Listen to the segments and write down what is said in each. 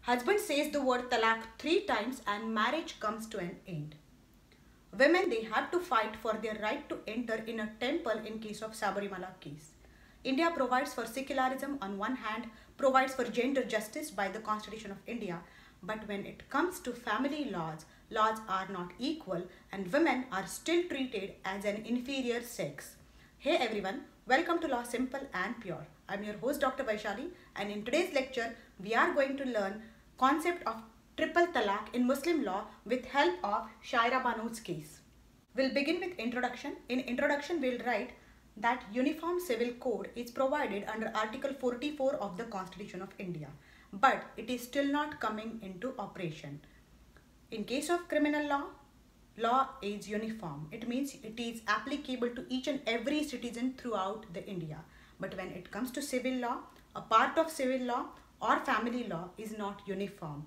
Husband says the word talaq 3 times and marriage comes to an end. Women, they have to fight for their right to enter in a temple in case of Sabarimala case. India provides for secularism on one hand, provides for gender justice by the Constitution of India. But when it comes to family laws, laws are not equal and women are still treated as an inferior sex. Hey everyone, welcome to Law Simple and Pure. I'm your host Dr. Vaishali, and in today's lecture we are going to learn concept of triple talaq in Muslim law with help of Shaira Banu's case. We'll begin with introduction. In introduction we'll write that Uniform Civil Code is provided under Article 44 of the Constitution of India, but it is still not coming into operation. In case of criminal law, law is uniform. It means it is applicable to each and every citizen throughout the India. But when it comes to civil law, a part of civil law or family law is not uniform.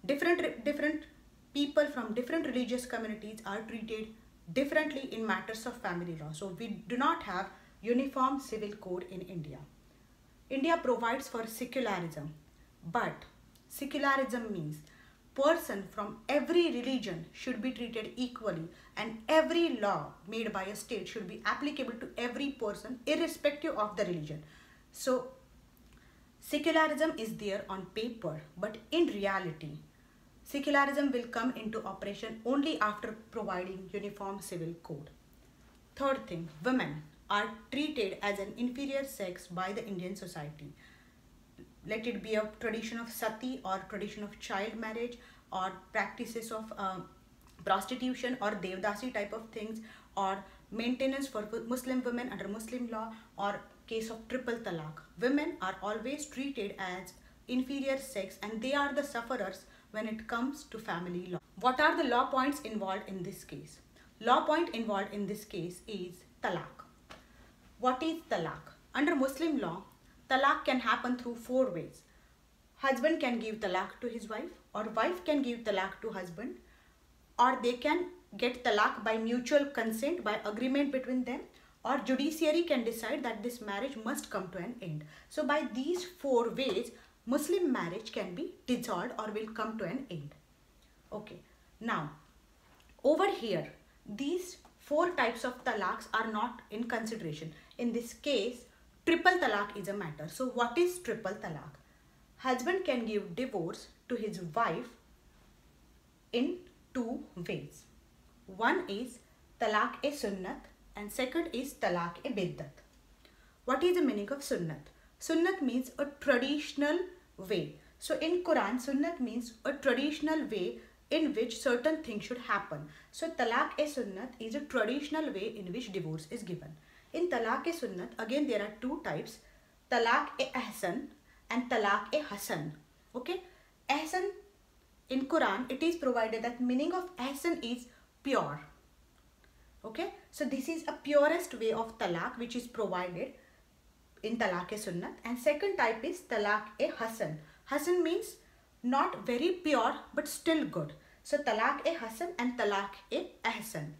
Different people from different religious communities are treated differently in matters of family law. So we do not have uniform civil code in India. India provides for secularism, but secularism means person from every religion should be treated equally, and every law made by a state should be applicable to every person irrespective of the religion. So secularism is there on paper, but in reality secularism will come into operation only after providing uniform civil code. Third thing, women are treated as an inferior sex by the Indian society. Let it be a tradition of sati or tradition of child marriage or practices of prostitution or devdasi type of things, or maintenance for Muslim women under Muslim law, or case of triple talaq. Women are always treated as inferior sex and they are the sufferers when it comes to family law. What are the law points involved in this case? Law point involved in this case is talaq. What is talaq? Under Muslim law, talaq can happen through 4 ways. Husband can give talaq to his wife, or wife can give talaq to husband, or they can get talaq by mutual consent, by agreement between them, or judiciary can decide that this marriage must come to an end. So by these 4 ways, Muslim marriage can be dissolved or will come to an end. Okay, now over here, these 4 types of talaqs are not in consideration. In this case, triple talaq is a matter. So what is triple talaq? Husband can give divorce to his wife in 2 ways. One is talaq-e-sunnat and second is talaq-e-biddat. What is the meaning of sunnat? Sunnat means a traditional way. So in Quran, sunnat means a traditional way in which certain things should happen. So talaq-e-sunnat is a traditional way in which divorce is given. In talaq-e-sunnat, again there are 2 types, talaq-e-ahsan and talaq-e-hasan. Okay, ahsan in Quran, it is provided that meaning of ahsan is pure. Okay, so this is a purest way of talaq which is provided in talaq-e-sunnat, and second type is talaq-e-hasan. Hasan means not very pure but still good. So talaq-e-hasan and talaq-e-ahsan.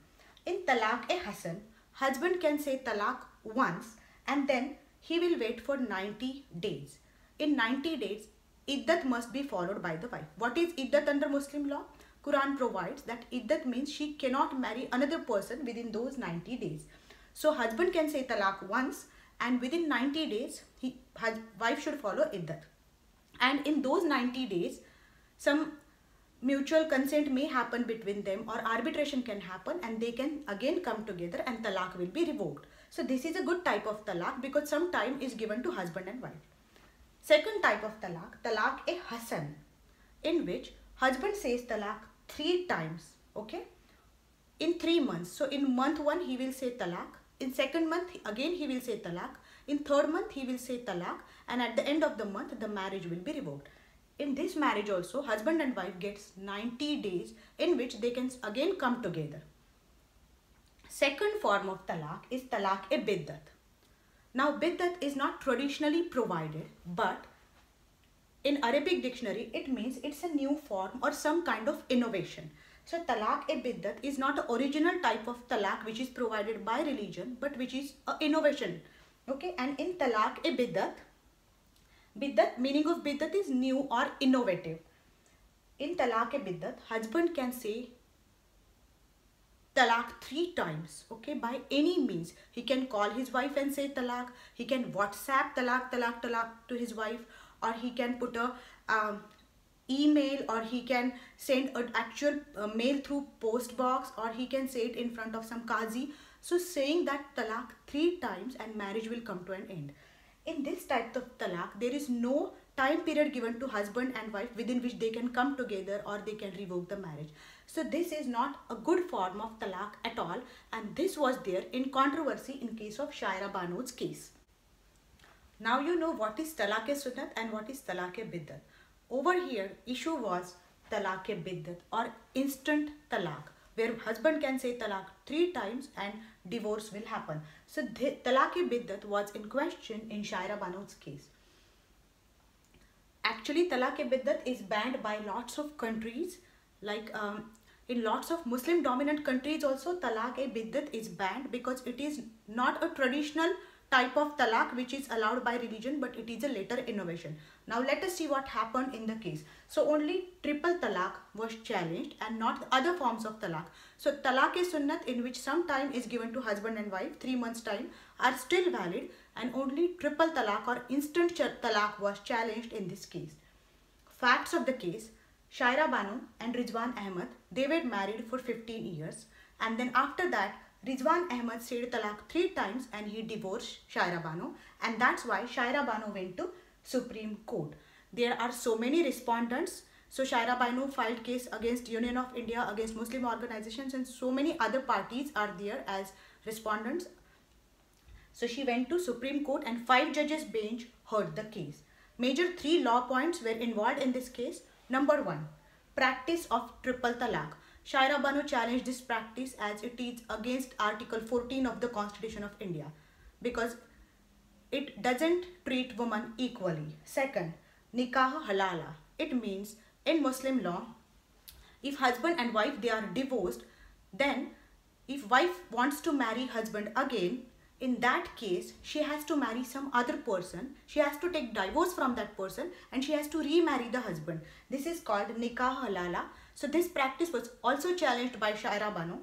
In talaq-e-hasan, husband can say talaq once and then he will wait for 90 days. In 90 days, iddat must be followed by the wife. What is iddat under Muslim law? Quran provides that iddat means she cannot marry another person within those 90 days. So husband can say talaq once and within 90 days, wife should follow iddat. And in those 90 days, some mutual consent may happen between them or arbitration can happen and they can again come together and talaq will be revoked. So this is a good type of talaq because some time is given to husband and wife. Second type of talaq, talaq-e-hasan, in which husband says talaq 3 times, okay, in 3 months. So in month 1 he will say talaq, in second month again he will say talaq, in third month he will say talaq, and at the end of the month the marriage will be revoked. In this marriage also, husband and wife gets 90 days in which they can again come together. Second form of talaq is talaq-e-biddat. Now biddat is not traditionally provided, but in Arabic dictionary it means it's a new form or some kind of innovation. So talaq-e-biddat is not the original type of talaq which is provided by religion, but which is an innovation. Okay, and in talaq-e-biddat, biddat, meaning of biddat is new or innovative. In talaq-e-biddat, husband can say talaq 3 times, okay, by any means. He can call his wife and say talaq, he can WhatsApp talaq, talaq, talaq to his wife, or he can put a email, or he can send an actual mail through post box, or he can say it in front of some qazi. So saying that talaq 3 times and marriage will come to an end. In this type of talaq, there is no time period given to husband and wife within which they can come together or they can revoke the marriage. So this is not a good form of talaq at all, and this was there in controversy in case of Shaira Bano's case. Now you know what is talaq-e-sunnat and what is talaq-e-biddat. Over here, issue was talaq-e-biddat or instant talaq, where husband can say talaq 3 times and divorce will happen. So talaq-e-biddat was in question in Shaira Bano's case. Actually, talaq-e-biddat is banned by lots of countries, like in lots of Muslim dominant countries also talaq-e-biddat is banned, because it is not a traditional type of talaq which is allowed by religion, but it is a later innovation. Now let us see what happened in the case. So only triple talaq was challenged and not the other forms of talaq. So talaq-e-sunnat, in which some time is given to husband and wife, 3 months time, are still valid, and only triple talaq or instant talaq was challenged in this case. Facts of the case: Shaira Bano and Rizwan Ahmed, they were married for 15 years, and then after that Rizwan Ahmed said talaq 3 times and he divorced Shaira Bano, and that's why Shaira Bano went to Supreme Court. There are so many respondents. So Shaira Bano filed case against Union of India, against Muslim organizations, and so many other parties are there as respondents. So she went to Supreme Court and 5 judges bench heard the case. Major 3 law points were involved in this case. Number 1, practice of triple talaq. Shaira Bano challenged this practice as it is against Article 14 of the Constitution of India, because it doesn't treat women equally. Second, nikah halala. It means in Muslim law, if husband and wife they are divorced, then if wife wants to marry husband again, in that case she has to marry some other person, she has to take divorce from that person, and she has to remarry the husband. This is called nikah halala. So this practice was also challenged by Shaira Bano.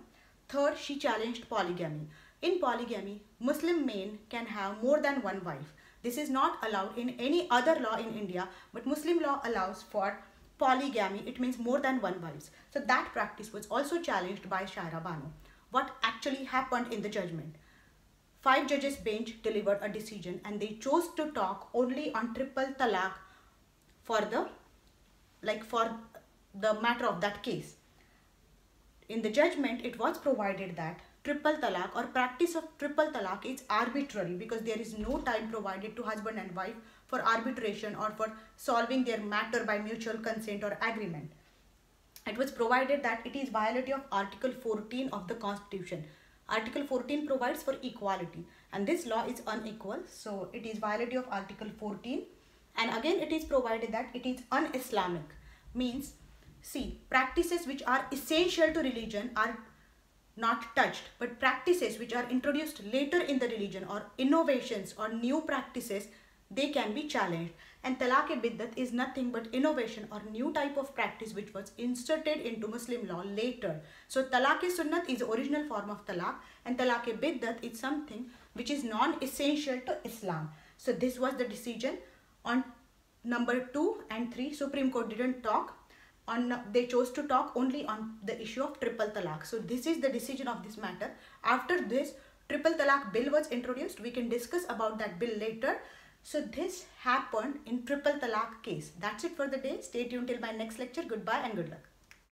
Third, she challenged polygamy. In polygamy, Muslim men can have more than one wife. This is not allowed in any other law in India, but Muslim law allows for polygamy. It means more than one wife. So that practice was also challenged by Shaira Bano. What actually happened in the judgment? 5 judges bench delivered a decision, and they chose to talk only on triple talaq for the matter of that case. In the judgment, it was provided that triple talaq or practice of triple talaq is arbitrary, because there is no time provided to husband and wife for arbitration or for solving their matter by mutual consent or agreement. It was provided that it is violation of Article 14 of the Constitution. Article 14 provides for equality, and this law is unequal, so it is violation of Article 14. And again it is provided that it is un-Islamic, means see, practices which are essential to religion are not touched, but practices which are introduced later in the religion or innovations or new practices, they can be challenged. And talaq-e-biddat is nothing but innovation or new type of practice which was inserted into Muslim law later. So talaq-e-sunnat is the original form of talaq, and talaq-e-biddat is something which is non-essential to Islam. So this was the decision on number 2 and 3. Supreme Court didn't talk on, they chose to talk only on the issue of triple talaq. So this is the decision of this matter. After this, triple talaq bill was introduced. We can discuss about that bill later. So this happened in triple talaq case. That's it for the day. Stay tuned till my next lecture. Goodbye and good luck.